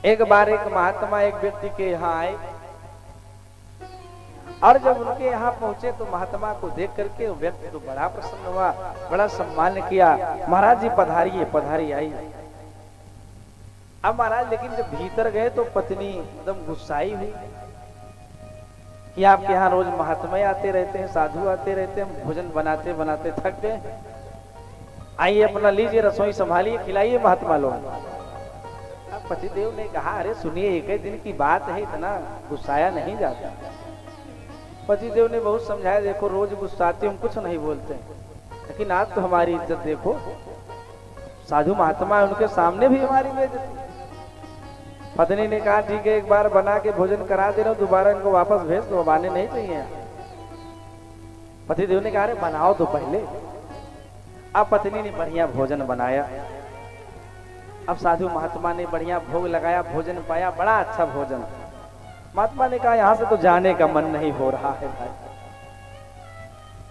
एक बार एक महात्मा एक व्यक्ति के यहाँ आए और जब उनके यहाँ पहुंचे तो महात्मा को देख करके वो व्यक्ति तो बड़ा प्रसन्न हुआ, बड़ा सम्मान किया। महाराज जी पधारिए, पधारी आई। अब महाराज लेकिन जब भीतर गए तो पत्नी एकदम गुस्साई हुई कि आपके यहाँ रोज महात्मा आते रहते हैं, साधु आते रहते हैं, हम भोजन बनाते बनाते थक गए, आइए अपना लीजिए, रसोई संभालिए, खिलाइए महात्मा लोग। पतिदेव ने कहा अरे सुनिए, एक ही दिन की बात है, इतना गुस्साया नहीं जाता। पतिदेव ने बहुत समझाया, देखो रोज गुस्साते हम कुछ नहीं बोलते, लेकिन आज तो हमारी इज्जत देखो, साधु महात्मा है, उनके सामने भी हमारी बेइज्जती। पत्नी ने कहा ठीक है, एक बार बना के भोजन करा दे रहा हूं, दोबारा इनको वापस भेज दो, अब आने नहीं चाहिए। पतिदेव ने कहा अरे बनाओ तो पहले। अब पत्नी ने बढ़िया भोजन बनाया, अब साधु महात्मा ने बढ़िया भोग लगाया, भोजन पाया, बड़ा अच्छा भोजन। महात्मा ने कहा यहाँ से तो जाने का मन नहीं हो रहा है भाई।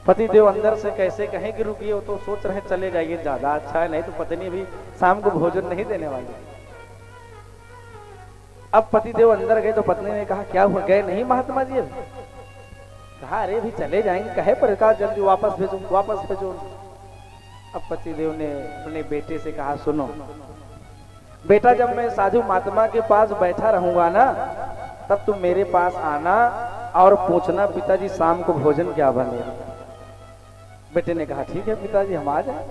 पतिदेव अंदर से कैसे कहें कि रुकिए, वो तो सोच रहे चले जाइए, ज्यादा अच्छा है, नहीं तो पत्नी भी शाम को भोजन नहीं देने वाली। अब पतिदेव अंदर गए तो पत्नी ने कहा क्या हुआ, गए नहीं महात्मा जी? कहा अरे भी चले जाएंगे, कहे पर कहा जल्दी वापस भेजो, वापस भेजो। अब पतिदेव ने अपने बेटे से कहा सुनो बेटा, जब मैं साधु महात्मा के पास बैठा रहूंगा ना, तब तुम मेरे पास आना और पूछना पिताजी शाम को भोजन क्या बनेगा। बेटे ने कहा ठीक है पिताजी, हम आ जाए।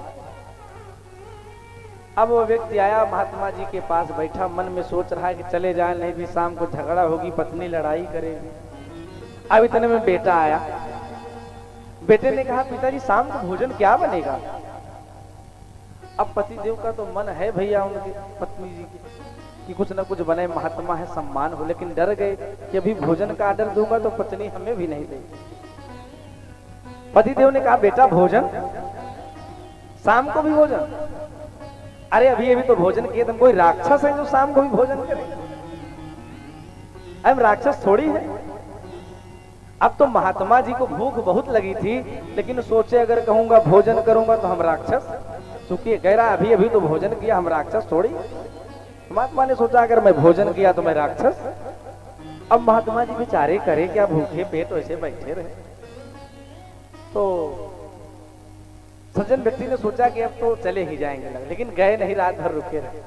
अब वो व्यक्ति आया, महात्मा जी के पास बैठा, मन में सोच रहा है कि चले जाए, नहीं भी शाम को झगड़ा होगी, पत्नी लड़ाई करेगी। अब इतने में बेटा आया, बेटे ने कहा पिताजी शाम को भोजन क्या बनेगा। अब पतिदेव का तो मन है भैया उनकी पत्नी जी की कि कुछ ना कुछ बने, महात्मा है, सम्मान हो, लेकिन डर गए कि अभी भोजन का आर्डर दूंगा तो पत्नी हमें भी नहीं देगी। पतिदेव ने कहा बेटा भोजन, शाम को भी भोजन? अरे अभी अभी तो भोजन किए, तुम कोई राक्षस है जो शाम को भी भोजन करे? हम राक्षस थोड़ी है। अब तो महात्मा जी को भूख बहुत लगी थी, लेकिन सोचे अगर कहूंगा भोजन करूंगा तो हम राक्षस, चूंकि कह रहा अभी अभी तो भोजन किया, हम राक्षस थोड़ी। महात्मा ने सोचा अगर मैं भोजन किया तो मैं राक्षस। अब महात्मा जी बेचारे करे क्या, भूखे पेट वैसे बैठे रहे। तो सज्जन व्यक्ति ने सोचा कि अब तो चले ही जाएंगे, लेकिन गए नहीं, रात भर रुके रहे।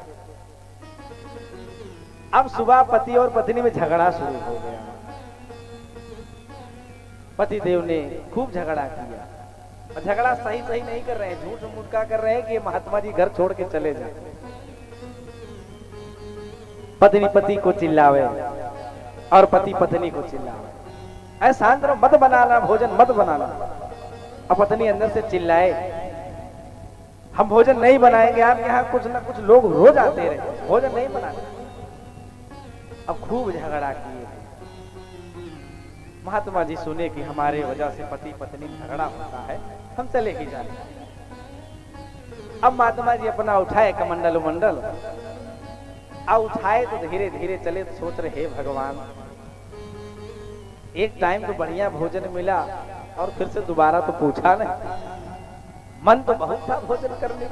अब सुबह पति और पत्नी में झगड़ा शुरू हो गया। पति देव ने खूब झगड़ा किया, और झगड़ा सही सही नहीं कर रहे हैं, झूठ मूठ का कर रहे हैं कि महात्मा जी घर छोड़ के चले जाए। पत्नी पति को चिल्लावे और पति पत्नी को चिल्लावे, ऐसा शांत रहो, मत बनाना भोजन, मत बनाना। अब पत्नी अंदर से चिल्लाए हम भोजन नहीं बनाएंगे, आपके यहाँ कुछ ना कुछ लोग रोज आते रहे, भोजन नहीं बनाते। अब खूब झगड़ा किए। महात्मा जी सुने कि हमारे वजह से पति पत्नी झगड़ा होता है, हम चले ही जाने। अब महात्मा जी अपना उठाए कमंडल उमंडल, अब उठाए तो धीरे धीरे चले, तो सोच रहे हे भगवान, एक टाइम तो बढ़िया भोजन मिला और फिर से दोबारा तो पूछा नहीं, मन तो बहुत था भोजन करने।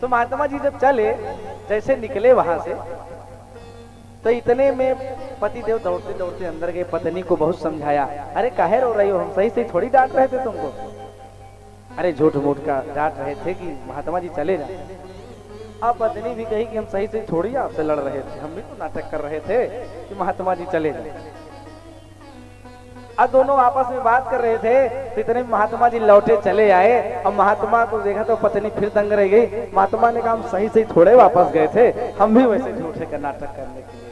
तो महात्मा जी जब चले, जैसे निकले वहां से, तो इतने में पति देव दौड़ते दौड़ते अंदर गए, पत्नी को बहुत समझाया, अरे काहे रो रही हो, हम सही सही थोड़ी डांट रहे थे तुमको। अरे झूठ मूठ का डांट रहे थे कि महात्मा जी चले जाए। अब पत्नी भी कही कि हम सही सही थोड़ी आपसे लड़ रहे थे, हम भी तो नाटक कर रहे थे कि महात्मा जी चले जाए। अब दोनों आपस में बात कर रहे थे, तो इतने में महात्मा जी लौटे चले आए। अब महात्मा को देखा तो पत्नी फिर दंग रह गई। महात्मा ने कहा हम सही सही थोड़े वापस गए थे, हम भी वैसे झूठे का नाटक करने के लिए।